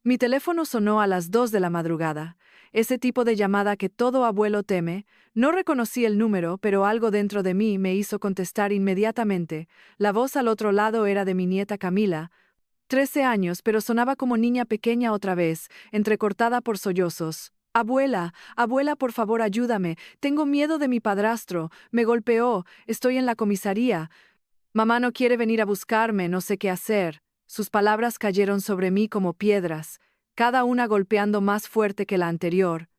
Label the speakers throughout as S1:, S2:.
S1: Mi teléfono sonó a las 2 de la madrugada. Ese tipo de llamada que todo abuelo teme. No reconocí el número, pero algo dentro de mí me hizo contestar inmediatamente. La voz al otro lado era de mi nieta Camila, 13 años, pero sonaba como niña pequeña otra vez, entrecortada por sollozos. Abuela, abuela, por favor, ayúdame. Tengo miedo de mi padrastro. Me golpeó. Estoy en la comisaría. Mamá no quiere venir a buscarme, no sé qué hacer. Sus palabras cayeron sobre mí como piedras, cada una golpeando más fuerte que la anterior.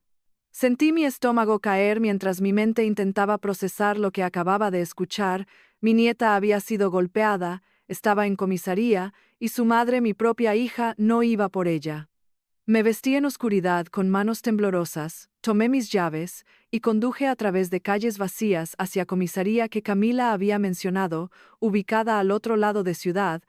S1: Sentí mi estómago caer mientras mi mente intentaba procesar lo que acababa de escuchar. Mi nieta había sido golpeada, estaba en comisaría, y su madre, mi propia hija, no iba por ella. Me vestí en oscuridad con manos temblorosas, tomé mis llaves y conduje a través de calles vacías hacia comisaría que Camila había mencionado, ubicada al otro lado de ciudad.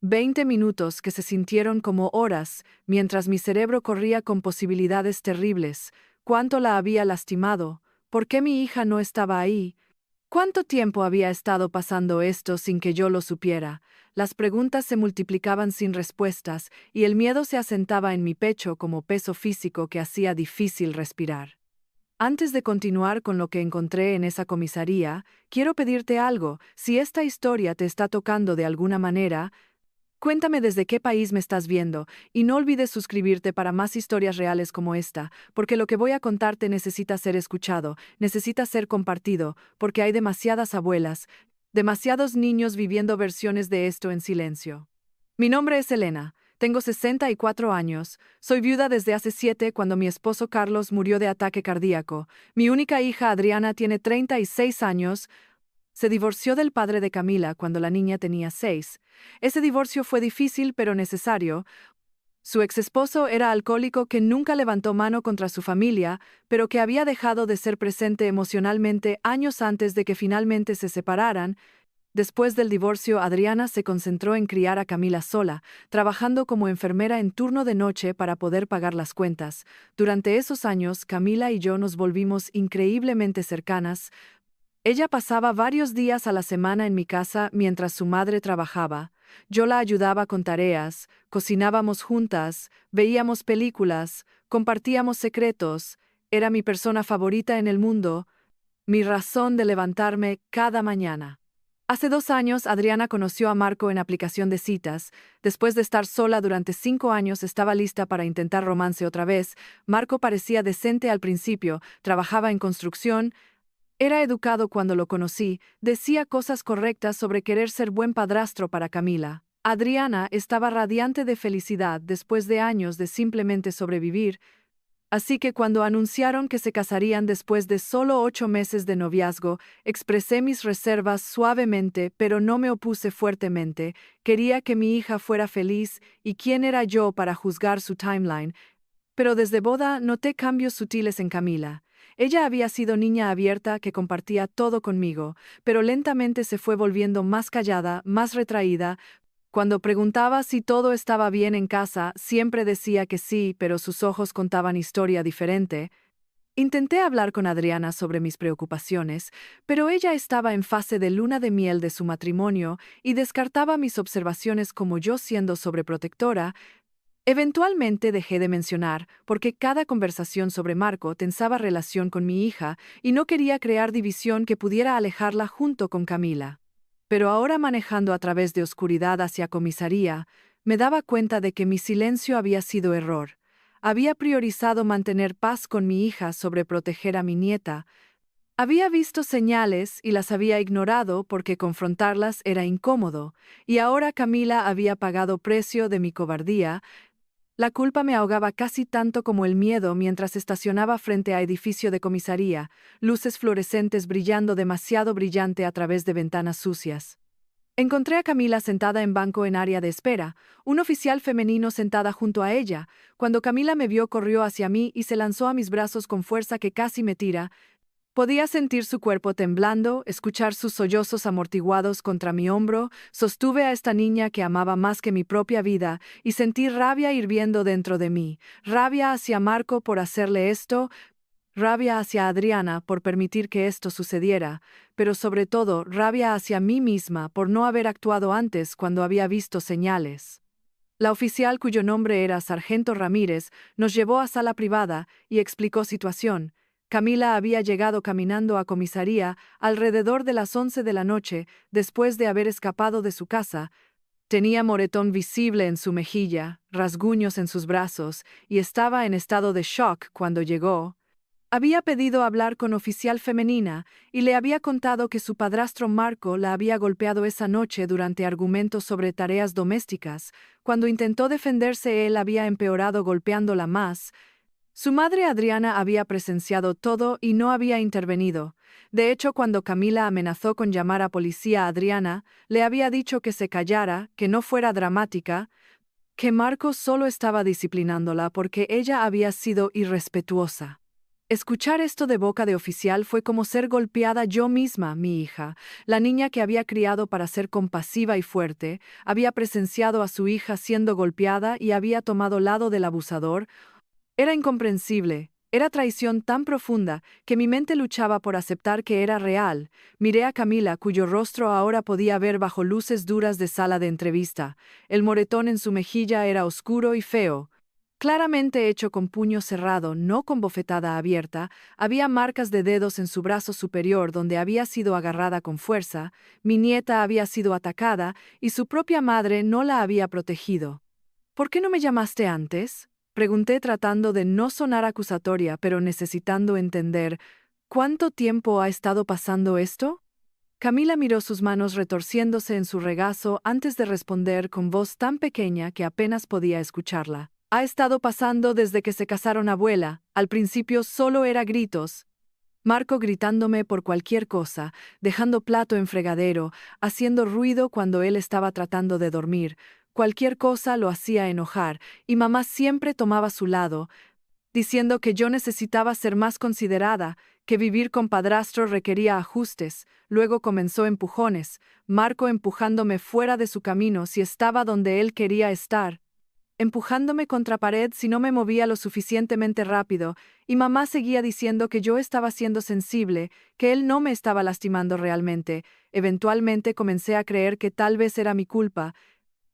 S1: 20 minutos que se sintieron como horas, mientras mi cerebro corría con posibilidades terribles. ¿Cuánto la había lastimado? ¿Por qué mi hija no estaba ahí? ¿Cuánto tiempo había estado pasando esto sin que yo lo supiera? Las preguntas se multiplicaban sin respuestas, y el miedo se asentaba en mi pecho como peso físico que hacía difícil respirar. Antes de continuar con lo que encontré en esa comisaría, quiero pedirte algo. Si esta historia te está tocando de alguna manera, cuéntame desde qué país me estás viendo, y no olvides suscribirte para más historias reales como esta, porque lo que voy a contarte necesita ser escuchado, necesita ser compartido, porque hay demasiadas abuelas, demasiados niños viviendo versiones de esto en silencio. Mi nombre es Elena, tengo 64 años, soy viuda desde hace 7 cuando mi esposo Carlos murió de ataque cardíaco. Mi única hija Adriana tiene 36 años. Se divorció del padre de Camila cuando la niña tenía 6. Ese divorcio fue difícil pero necesario. Su exesposo era alcohólico que nunca levantó mano contra su familia, pero que había dejado de ser presente emocionalmente años antes de que finalmente se separaran. Después del divorcio, Adriana se concentró en criar a Camila sola, trabajando como enfermera en turno de noche para poder pagar las cuentas. Durante esos años, Camila y yo nos volvimos increíblemente cercanas. Ella pasaba varios días a la semana en mi casa mientras su madre trabajaba. Yo la ayudaba con tareas, cocinábamos juntas, veíamos películas, compartíamos secretos. Era mi persona favorita en el mundo, mi razón de levantarme cada mañana. Hace 2 años, Adriana conoció a Marco en aplicación de citas. Después de estar sola durante 5 años, estaba lista para intentar romance otra vez. Marco parecía decente al principio, trabajaba en construcción. Era educado cuando lo conocí, decía cosas correctas sobre querer ser buen padrastro para Camila. Adriana estaba radiante de felicidad después de años de simplemente sobrevivir, así que cuando anunciaron que se casarían después de solo 8 meses de noviazgo, expresé mis reservas suavemente, pero no me opuse fuertemente. Quería que mi hija fuera feliz, y quién era yo para juzgar su timeline. Pero desde boda noté cambios sutiles en Camila. Ella había sido niña abierta que compartía todo conmigo, pero lentamente se fue volviendo más callada, más retraída. Cuando preguntaba si todo estaba bien en casa, siempre decía que sí, pero sus ojos contaban historia diferente. Intenté hablar con Adriana sobre mis preocupaciones, pero ella estaba en fase de luna de miel de su matrimonio y descartaba mis observaciones como yo siendo sobreprotectora. Eventualmente dejé de mencionar, porque cada conversación sobre Marco tensaba relación con mi hija y no quería crear división que pudiera alejarla junto con Camila. Pero ahora, manejando a través de oscuridad hacia comisaría, me daba cuenta de que mi silencio había sido error. Había priorizado mantener paz con mi hija sobre proteger a mi nieta. Había visto señales y las había ignorado porque confrontarlas era incómodo, y ahora Camila había pagado precio de mi cobardía. La culpa me ahogaba casi tanto como el miedo mientras estacionaba frente a edificio de comisaría, luces fluorescentes brillando demasiado brillante a través de ventanas sucias. Encontré a Camila sentada en banco en área de espera, un oficial femenino sentada junto a ella. Cuando Camila me vio, corrió hacia mí y se lanzó a mis brazos con fuerza que casi me tira. Podía sentir su cuerpo temblando, escuchar sus sollozos amortiguados contra mi hombro. Sostuve a esta niña que amaba más que mi propia vida, y sentí rabia hirviendo dentro de mí. Rabia hacia Marco por hacerle esto, rabia hacia Adriana por permitir que esto sucediera, pero sobre todo rabia hacia mí misma por no haber actuado antes cuando había visto señales. La oficial, cuyo nombre era Sargento Ramírez, nos llevó a sala privada y explicó situación. Camila había llegado caminando a comisaría alrededor de las 11 de la noche, después de haber escapado de su casa. Tenía moretón visible en su mejilla, rasguños en sus brazos, y estaba en estado de shock cuando llegó. Había pedido hablar con oficial femenina y le había contado que su padrastro Marco la había golpeado esa noche durante argumentos sobre tareas domésticas. Cuando intentó defenderse, él había empeorado golpeándola más. Su madre Adriana había presenciado todo y no había intervenido. De hecho, cuando Camila amenazó con llamar a policía a Adriana, le había dicho que se callara, que no fuera dramática, que Marco solo estaba disciplinándola porque ella había sido irrespetuosa. Escuchar esto de boca de oficial fue como ser golpeada yo misma, mi hija. La niña que había criado para ser compasiva y fuerte, había presenciado a su hija siendo golpeada y había tomado lado del abusador. Era incomprensible. Era traición tan profunda que mi mente luchaba por aceptar que era real. Miré a Camila, cuyo rostro ahora podía ver bajo luces duras de sala de entrevista. El moretón en su mejilla era oscuro y feo. Claramente hecho con puño cerrado, no con bofetada abierta, había marcas de dedos en su brazo superior donde había sido agarrada con fuerza. Mi nieta había sido atacada y su propia madre no la había protegido. ¿Por qué no me llamaste antes?, pregunté tratando de no sonar acusatoria, pero necesitando entender. ¿Cuánto tiempo ha estado pasando esto? Camila miró sus manos retorciéndose en su regazo antes de responder con voz tan pequeña que apenas podía escucharla. Ha estado pasando desde que se casaron, abuela. Al principio solo era gritos. Marco gritándome por cualquier cosa, dejando plato en fregadero, haciendo ruido cuando él estaba tratando de dormir. Cualquier cosa lo hacía enojar, y mamá siempre tomaba su lado, diciendo que yo necesitaba ser más considerada, que vivir con padrastro requería ajustes. Luego comenzó empujones, Marco empujándome fuera de su camino si estaba donde él quería estar, empujándome contra pared si no me movía lo suficientemente rápido, y mamá seguía diciendo que yo estaba siendo sensible, que él no me estaba lastimando realmente. Eventualmente comencé a creer que tal vez era mi culpa,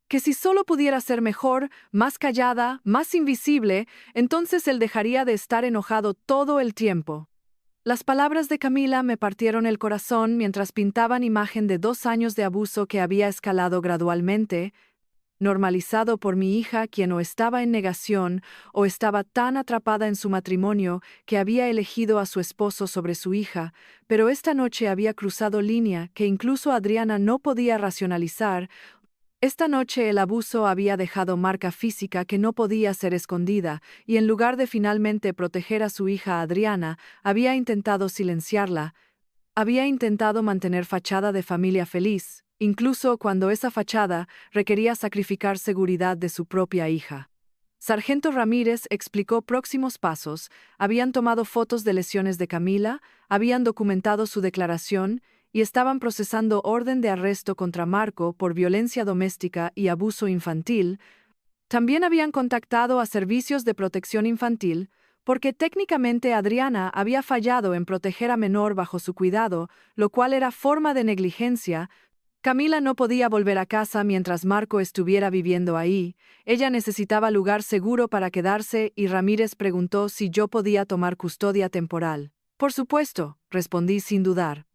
S1: que si solo pudiera ser mejor, más callada, más invisible, entonces él dejaría de estar enojado todo el tiempo. Las palabras de Camila me partieron el corazón mientras pintaban imagen de 2 años de abuso que había escalado gradualmente, normalizado por mi hija, quien o estaba en negación o estaba tan atrapada en su matrimonio que había elegido a su esposo sobre su hija, pero esta noche había cruzado línea que incluso Adriana no podía racionalizar. Esta noche el abuso había dejado marca física que no podía ser escondida, y en lugar de finalmente proteger a su hija Adriana, había intentado silenciarla. Había intentado mantener fachada de familia feliz, incluso cuando esa fachada requería sacrificar seguridad de su propia hija. Sargento Ramírez explicó próximos pasos. Habían tomado fotos de lesiones de Camila, habían documentado su declaración y estaban procesando orden de arresto contra Marco por violencia doméstica y abuso infantil. También habían contactado a servicios de protección infantil, porque técnicamente Adriana había fallado en proteger a menor bajo su cuidado, lo cual era forma de negligencia. Camila no podía volver a casa mientras Marco estuviera viviendo ahí. Ella necesitaba lugar seguro para quedarse y Ramírez preguntó si yo podía tomar custodia temporal. Por supuesto, respondí sin dudar.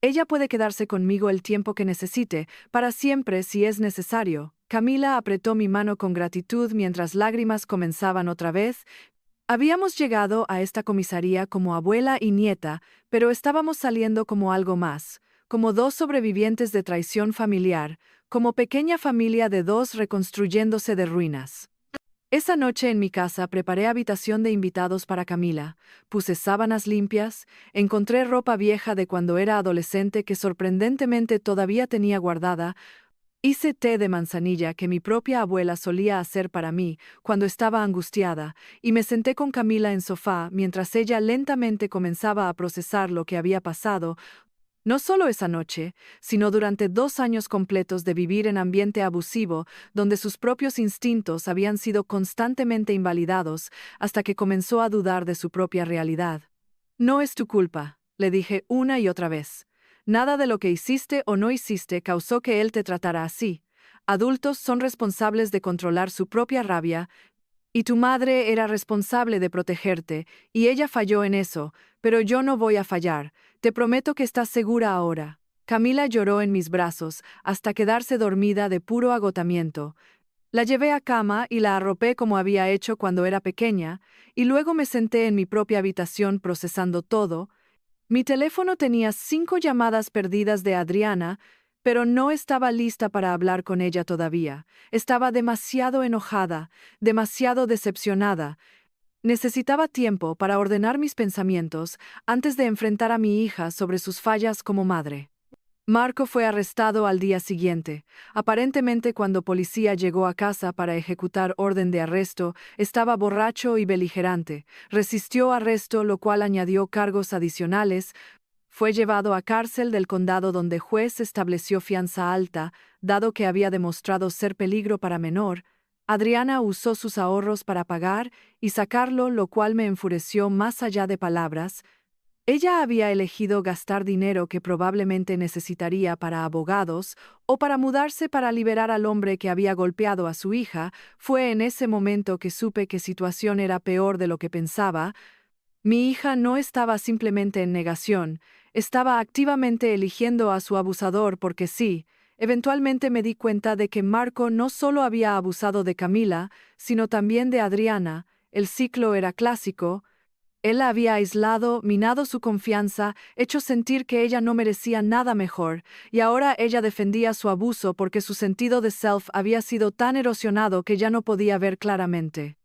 S1: Ella puede quedarse conmigo el tiempo que necesite, para siempre si es necesario. Camila apretó mi mano con gratitud mientras lágrimas comenzaban otra vez. Habíamos llegado a esta comisaría como abuela y nieta, pero estábamos saliendo como algo más, como 2 sobrevivientes de traición familiar, como pequeña familia de 2 reconstruyéndose de ruinas. Esa noche en mi casa preparé habitación de invitados para Camila, puse sábanas limpias, encontré ropa vieja de cuando era adolescente que sorprendentemente todavía tenía guardada. Hice té de manzanilla que mi propia abuela solía hacer para mí cuando estaba angustiada, y me senté con Camila en sofá mientras ella lentamente comenzaba a procesar lo que había pasado, no solo esa noche, sino durante 2 años completos de vivir en ambiente abusivo, donde sus propios instintos habían sido constantemente invalidados, hasta que comenzó a dudar de su propia realidad. No es tu culpa, le dije una y otra vez. Nada de lo que hiciste o no hiciste causó que él te tratara así. Adultos son responsables de controlar su propia rabia, y tu madre era responsable de protegerte, y ella falló en eso, pero yo no voy a fallar. Te prometo que estás segura ahora. Camila lloró en mis brazos, hasta quedarse dormida de puro agotamiento. La llevé a cama y la arropé como había hecho cuando era pequeña, y luego me senté en mi propia habitación procesando todo. Mi teléfono tenía 5 llamadas perdidas de Adriana, pero no estaba lista para hablar con ella todavía. Estaba demasiado enojada, demasiado decepcionada. Necesitaba tiempo para ordenar mis pensamientos antes de enfrentar a mi hija sobre sus fallas como madre. Marco fue arrestado al día siguiente. Aparentemente, cuando policía llegó a casa para ejecutar orden de arresto, estaba borracho y beligerante. Resistió arresto, lo cual añadió cargos adicionales. Fue llevado a cárcel del condado donde juez estableció fianza alta, dado que había demostrado ser peligro para menor. Adriana usó sus ahorros para pagar y sacarlo, lo cual me enfureció más allá de palabras. Ella había elegido gastar dinero que probablemente necesitaría para abogados o para mudarse para liberar al hombre que había golpeado a su hija. Fue en ese momento que supe que situación era peor de lo que pensaba. Mi hija no estaba simplemente en negación, estaba activamente eligiendo a su abusador porque sí. Eventualmente me di cuenta de que Marco no solo había abusado de Camila, sino también de Adriana. El ciclo era clásico. Él la había aislado, minado su confianza, hecho sentir que ella no merecía nada mejor, y ahora ella defendía su abuso porque su sentido de self había sido tan erosionado que ya no podía ver claramente.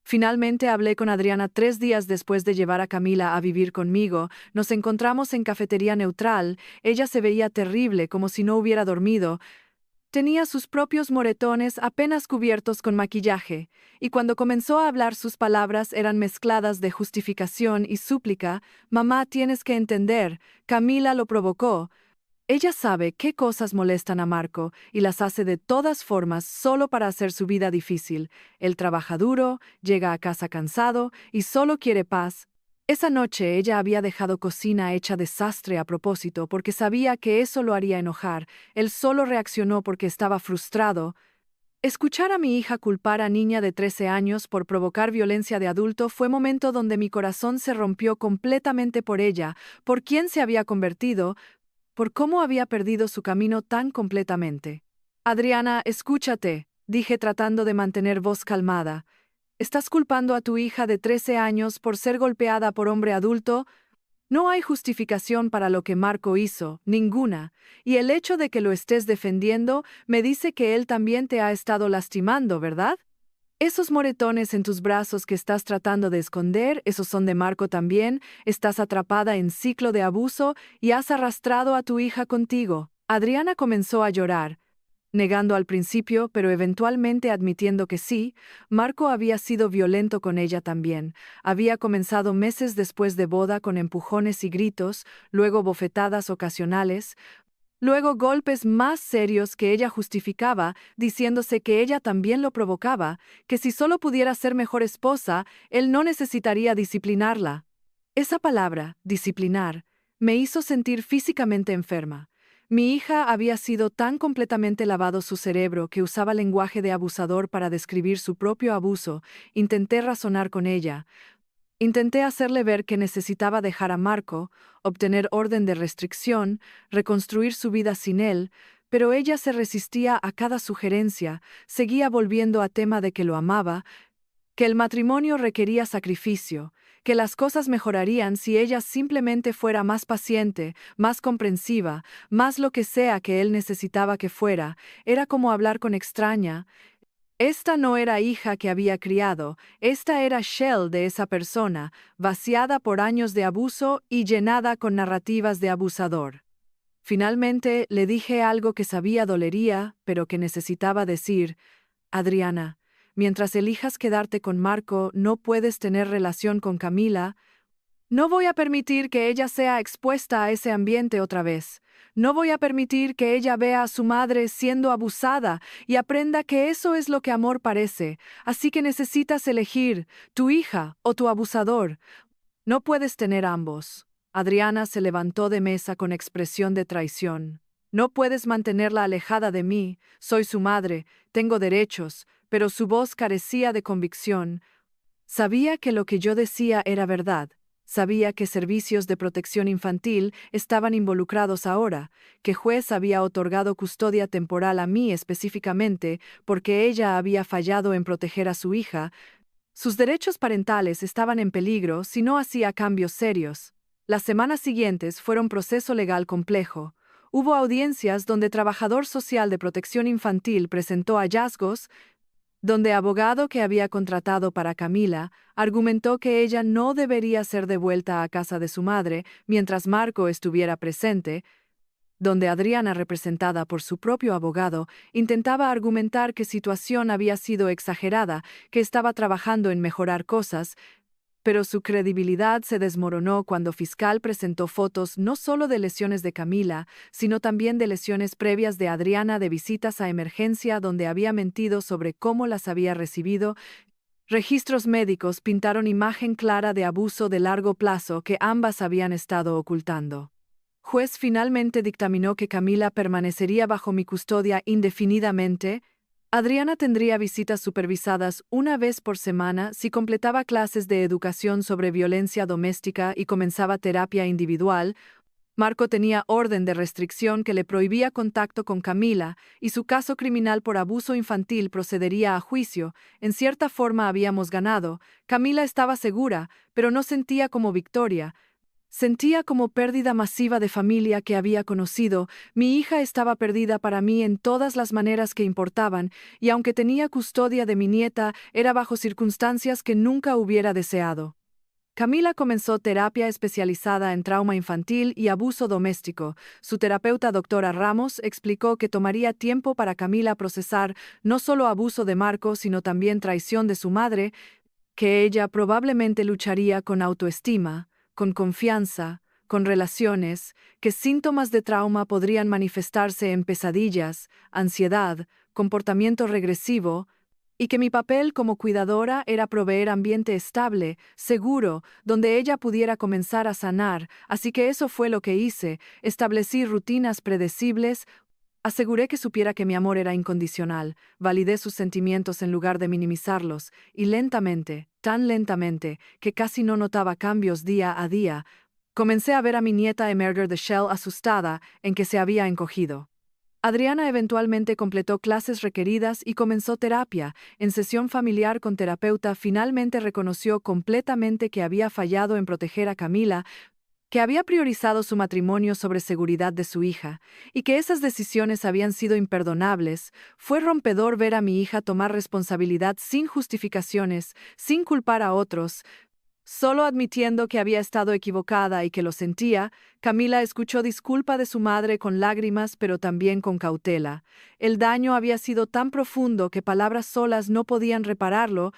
S1: Finalmente hablé con Adriana 3 días después de llevar a Camila a vivir conmigo. Nos encontramos en cafetería neutral. Ella se veía terrible, como si no hubiera dormido. Tenía sus propios moretones apenas cubiertos con maquillaje, y cuando comenzó a hablar sus palabras eran mezcladas de justificación y súplica. Mamá, tienes que entender, Camila lo provocó. Ella sabe qué cosas molestan a Marco y las hace de todas formas solo para hacer su vida difícil. Él trabaja duro, llega a casa cansado y solo quiere paz. Esa noche ella había dejado cocina hecha desastre a propósito porque sabía que eso lo haría enojar. Él solo reaccionó porque estaba frustrado. Escuchar a mi hija culpar a niña de 13 años por provocar violencia de adulto fue momento donde mi corazón se rompió completamente por ella, por quién se había convertido, por cómo había perdido su camino tan completamente. Adriana, escúchate, dije tratando de mantener voz calmada. ¿Estás culpando a tu hija de 13 años por ser golpeada por hombre adulto? No hay justificación para lo que Marco hizo, ninguna, y el hecho de que lo estés defendiendo me dice que él también te ha estado lastimando, ¿verdad? Esos moretones en tus brazos que estás tratando de esconder, esos son de Marco también. Estás atrapada en ciclo de abuso y has arrastrado a tu hija contigo. Adriana comenzó a llorar, negando al principio, pero eventualmente admitiendo que sí. Marco había sido violento con ella también. Había comenzado meses después de boda con empujones y gritos, luego bofetadas ocasionales. Luego golpes más serios que ella justificaba, diciéndose que ella también lo provocaba, que si solo pudiera ser mejor esposa, él no necesitaría disciplinarla. Esa palabra, disciplinar, me hizo sentir físicamente enferma. Mi hija había sido tan completamente lavado su cerebro que usaba lenguaje de abusador para describir su propio abuso. Intenté razonar con ella. Intenté hacerle ver que necesitaba dejar a Marco, obtener orden de restricción, reconstruir su vida sin él, pero ella se resistía a cada sugerencia, seguía volviendo a tema de que lo amaba, que el matrimonio requería sacrificio, que las cosas mejorarían si ella simplemente fuera más paciente, más comprensiva, más lo que sea que él necesitaba que fuera. Era como hablar con extraña. Esta no era hija que había criado, esta era shell de esa persona, vaciada por años de abuso y llenada con narrativas de abusador. Finalmente le dije algo que sabía dolería, pero que necesitaba decir: Adriana, mientras elijas quedarte con Marco, no puedes tener relación con Camila. No voy a permitir que ella sea expuesta a ese ambiente otra vez. No voy a permitir que ella vea a su madre siendo abusada y aprenda que eso es lo que amor parece. Así que necesitas elegir, tu hija o tu abusador. No puedes tener ambos. Adriana se levantó de mesa con expresión de traición. No puedes mantenerla alejada de mí, soy su madre, tengo derechos, pero su voz carecía de convicción. Sabía que lo que yo decía era verdad. Sabía que servicios de protección infantil estaban involucrados ahora, que juez había otorgado custodia temporal a mí específicamente porque ella había fallado en proteger a su hija. Sus derechos parentales estaban en peligro si no hacía cambios serios. Las semanas siguientes fueron proceso legal complejo. Hubo audiencias donde trabajador social de protección infantil presentó hallazgos, donde abogado que había contratado para Camila argumentó que ella no debería ser devuelta a casa de su madre mientras Marco estuviera presente, donde Adriana, representada por su propio abogado, intentaba argumentar que situación había sido exagerada, que estaba trabajando en mejorar cosas, pero su credibilidad se desmoronó cuando fiscal presentó fotos no solo de lesiones de Camila, sino también de lesiones previas de Adriana de visitas a emergencia donde había mentido sobre cómo las había recibido. Registros médicos pintaron imagen clara de abuso de largo plazo que ambas habían estado ocultando. Juez finalmente dictaminó que Camila permanecería bajo mi custodia indefinidamente. Adriana tendría visitas supervisadas una vez por semana si completaba clases de educación sobre violencia doméstica y comenzaba terapia individual. Marco tenía orden de restricción que le prohibía contacto con Camila, y su caso criminal por abuso infantil procedería a juicio. En cierta forma habíamos ganado. Camila estaba segura, pero no sentía como victoria. Sentía como pérdida masiva de familia que había conocido. Mi hija estaba perdida para mí en todas las maneras que importaban, y aunque tenía custodia de mi nieta, era bajo circunstancias que nunca hubiera deseado. Camila comenzó terapia especializada en trauma infantil y abuso doméstico. Su terapeuta, doctora Ramos, explicó que tomaría tiempo para Camila procesar no solo abuso de Marco, sino también traición de su madre, que ella probablemente lucharía con autoestima, con confianza, con relaciones, que síntomas de trauma podrían manifestarse en pesadillas, ansiedad, comportamiento regresivo, y que mi papel como cuidadora era proveer ambiente estable, seguro, donde ella pudiera comenzar a sanar, así que eso fue lo que hice, establecí rutinas predecibles. Aseguré que supiera que mi amor era incondicional, validé sus sentimientos en lugar de minimizarlos, y lentamente, tan lentamente, que casi no notaba cambios día a día, comencé a ver a mi nieta emerger de Shell asustada, en que se había encogido. Adriana eventualmente completó clases requeridas y comenzó terapia. En sesión familiar con terapeuta finalmente reconoció completamente que había fallado en proteger a Camila, que había priorizado su matrimonio sobre seguridad de su hija, y que esas decisiones habían sido imperdonables. Fue rompedor ver a mi hija tomar responsabilidad sin justificaciones, sin culpar a otros. Solo admitiendo que había estado equivocada y que lo sentía, Camila escuchó disculpa de su madre con lágrimas, pero también con cautela. El daño había sido tan profundo que palabras solas no podían repararlo.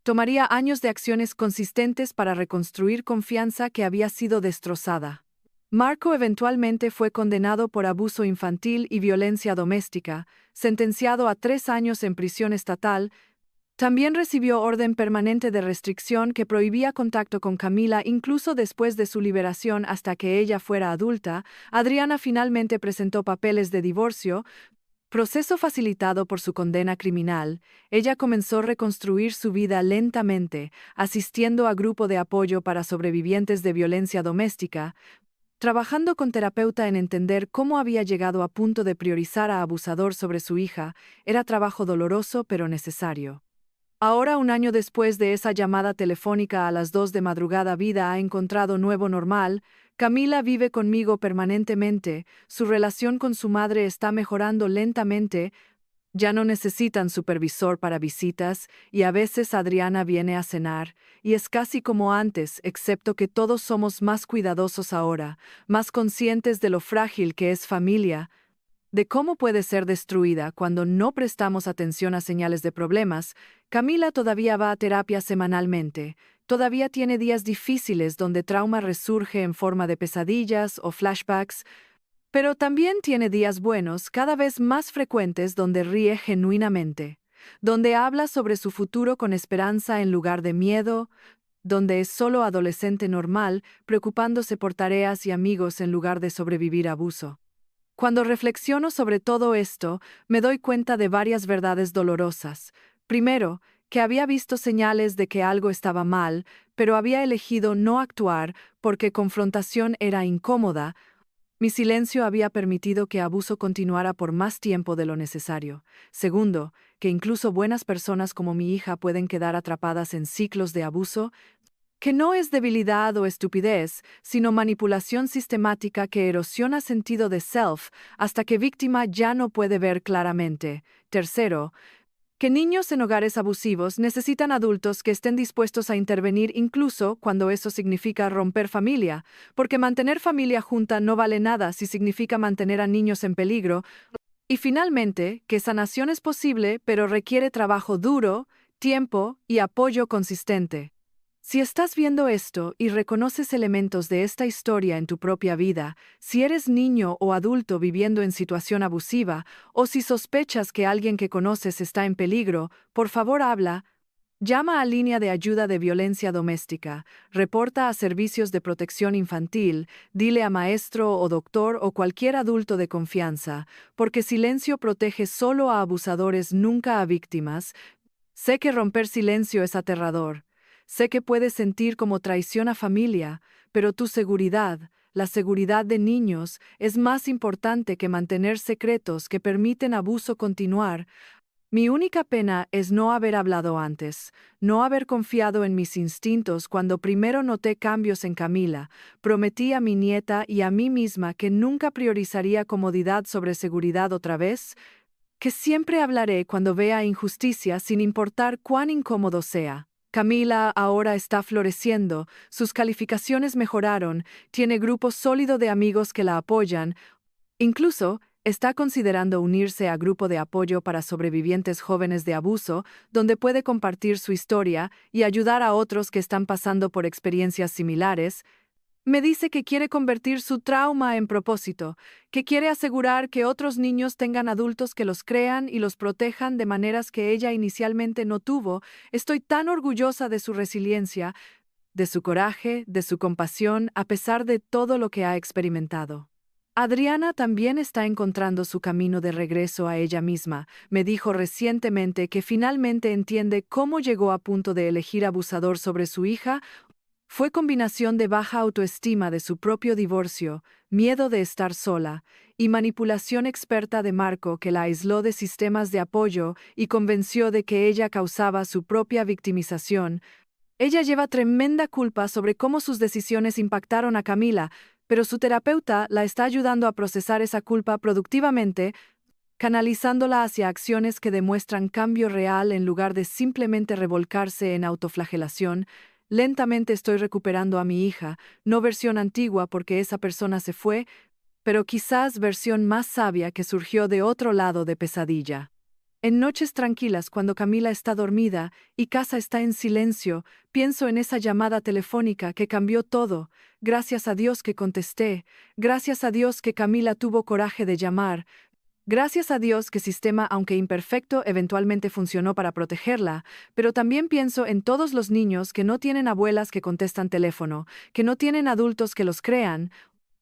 S1: Tomaría años de acciones consistentes para reconstruir confianza que había sido destrozada. Marco eventualmente fue condenado por abuso infantil y violencia doméstica, sentenciado a 3 años en prisión estatal. También recibió orden permanente de restricción que prohibía contacto con Camila incluso después de su liberación hasta que ella fuera adulta. Adriana finalmente presentó papeles de divorcio. Proceso facilitado por su condena criminal, ella comenzó a reconstruir su vida lentamente, asistiendo a grupo de apoyo para sobrevivientes de violencia doméstica, trabajando con terapeuta en entender cómo había llegado a punto de priorizar a abusador sobre su hija. Era trabajo doloroso pero necesario. Ahora, un año después de esa llamada telefónica a las 2 de madrugada, vida ha encontrado nuevo normal. Camila vive conmigo permanentemente, su relación con su madre está mejorando lentamente, ya no necesitan supervisor para visitas, y a veces Adriana viene a cenar, y es casi como antes, excepto que todos somos más cuidadosos ahora, más conscientes de lo frágil que es familia, de cómo puede ser destruida cuando no prestamos atención a señales de problemas. Camila todavía va a terapia semanalmente, todavía tiene días difíciles donde trauma resurge en forma de pesadillas o flashbacks, pero también tiene días buenos, cada vez más frecuentes, donde ríe genuinamente, donde habla sobre su futuro con esperanza en lugar de miedo, donde es solo adolescente normal, preocupándose por tareas y amigos en lugar de sobrevivir a abuso. Cuando reflexiono sobre todo esto, me doy cuenta de varias verdades dolorosas. Primero, que había visto señales de que algo estaba mal, pero había elegido no actuar porque confrontación era incómoda. Mi silencio había permitido que abuso continuara por más tiempo de lo necesario. Segundo, que incluso buenas personas como mi hija pueden quedar atrapadas en ciclos de abuso, que no es debilidad o estupidez, sino manipulación sistemática que erosiona sentido de self hasta que víctima ya no puede ver claramente. Tercero, que niños en hogares abusivos necesitan adultos que estén dispuestos a intervenir incluso cuando eso significa romper familia, porque mantener familia junta no vale nada si significa mantener a niños en peligro. Y finalmente, que sanación es posible, pero requiere trabajo duro, tiempo y apoyo consistente. Si estás viendo esto y reconoces elementos de esta historia en tu propia vida, si eres niño o adulto viviendo en situación abusiva, o si sospechas que alguien que conoces está en peligro, por favor habla. Llama a línea de ayuda de violencia doméstica, reporta a servicios de protección infantil, dile a maestro o doctor o cualquier adulto de confianza, porque silencio protege solo a abusadores, nunca a víctimas. Sé que romper silencio es aterrador. Sé que puedes sentir como traición a familia, pero tu seguridad, la seguridad de niños, es más importante que mantener secretos que permiten abuso continuar. Mi única pena es no haber hablado antes, no haber confiado en mis instintos cuando primero noté cambios en Camila. Prometí a mi nieta y a mí misma que nunca priorizaría comodidad sobre seguridad otra vez, que siempre hablaré cuando vea injusticia sin importar cuán incómodo sea. Camila ahora está floreciendo, sus calificaciones mejoraron, tiene grupo sólido de amigos que la apoyan, incluso está considerando unirse a grupo de apoyo para sobrevivientes jóvenes de abuso, donde puede compartir su historia y ayudar a otros que están pasando por experiencias similares. Me dice que quiere convertir su trauma en propósito, que quiere asegurar que otros niños tengan adultos que los crean y los protejan de maneras que ella inicialmente no tuvo. Estoy tan orgullosa de su resiliencia, de su coraje, de su compasión, a pesar de todo lo que ha experimentado. Adriana también está encontrando su camino de regreso a ella misma. Me dijo recientemente que finalmente entiende cómo llegó a punto de elegir abusador sobre su hija. Fue combinación de baja autoestima de su propio divorcio, miedo de estar sola, y manipulación experta de Marco que la aisló de sistemas de apoyo y convenció de que ella causaba su propia victimización. Ella lleva tremenda culpa sobre cómo sus decisiones impactaron a Camila, pero su terapeuta la está ayudando a procesar esa culpa productivamente, canalizándola hacia acciones que demuestran cambio real en lugar de simplemente revolcarse en autoflagelación. Lentamente estoy recuperando a mi hija, no versión antigua porque esa persona se fue, pero quizás versión más sabia que surgió de otro lado de pesadilla. En noches tranquilas, cuando Camila está dormida y casa está en silencio, pienso en esa llamada telefónica que cambió todo. Gracias a Dios que contesté, gracias a Dios que Camila tuvo coraje de llamar, gracias a Dios que sistema, aunque imperfecto, eventualmente funcionó para protegerla, pero también pienso en todos los niños que no tienen abuelas que contestan teléfono, que no tienen adultos que los crean,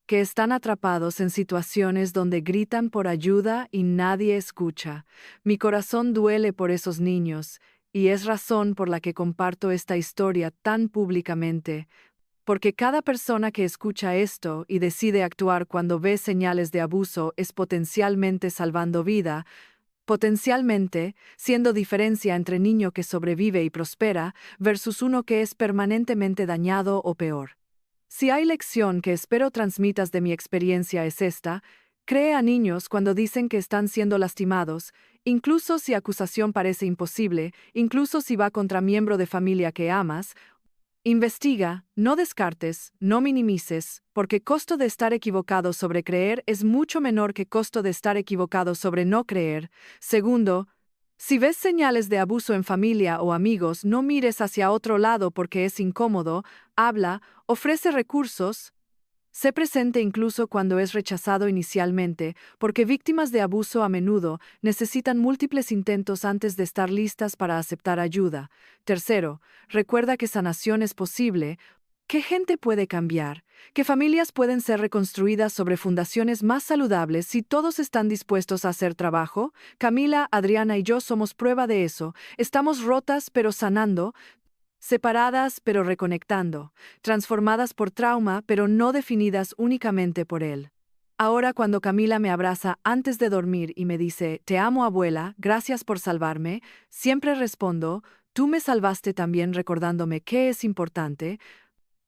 S1: que están atrapados en situaciones donde gritan por ayuda y nadie escucha. Mi corazón duele por esos niños, y es razón por la que comparto esta historia tan públicamente. Porque cada persona que escucha esto y decide actuar cuando ve señales de abuso es potencialmente salvando vida, potencialmente siendo diferencia entre niño que sobrevive y prospera versus uno que es permanentemente dañado o peor. Si hay lección que espero transmitas de mi experiencia es esta: cree a niños cuando dicen que están siendo lastimados, incluso si acusación parece imposible, incluso si va contra miembro de familia que amas. Investiga, no descartes, no minimices, porque costo de estar equivocado sobre creer es mucho menor que costo de estar equivocado sobre no creer. Segundo, si ves señales de abuso en familia o amigos, no mires hacia otro lado porque es incómodo, habla, ofrece recursos. Sé presente incluso cuando es rechazado inicialmente, porque víctimas de abuso a menudo necesitan múltiples intentos antes de estar listas para aceptar ayuda. Tercero, recuerda que sanación es posible, ¿Qué gente puede cambiar? ¿Qué familias pueden ser reconstruidas sobre fundaciones más saludables si todos están dispuestos a hacer trabajo? Camila, Adriana y yo somos prueba de eso. Estamos rotas pero sanando, separadas pero reconectando, transformadas por trauma pero no definidas únicamente por él. Ahora cuando Camila me abraza antes de dormir y me dice, te amo abuela, gracias por salvarme, siempre respondo, tú me salvaste también recordándome qué es importante,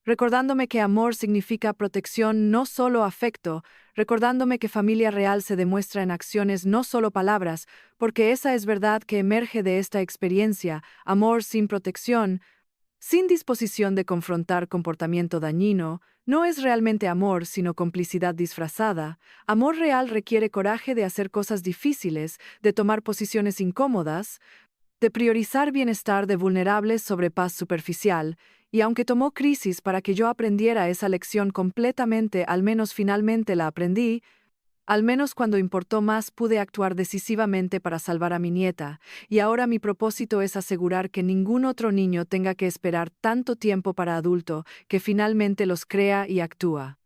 S1: recordándome que amor significa protección, no solo afecto, recordándome que familia real se demuestra en acciones, no solo palabras, porque esa es verdad que emerge de esta experiencia, amor sin protección, sin disposición de confrontar comportamiento dañino, no es realmente amor, sino complicidad disfrazada. Amor real requiere coraje de hacer cosas difíciles, de tomar posiciones incómodas, de priorizar bienestar de vulnerables sobre paz superficial, y aunque tomó crisis para que yo aprendiera esa lección completamente, al menos finalmente la aprendí, al menos cuando importó más pude actuar decisivamente para salvar a mi nieta, y ahora mi propósito es asegurar que ningún otro niño tenga que esperar tanto tiempo para adulto, que finalmente los crea y actúa.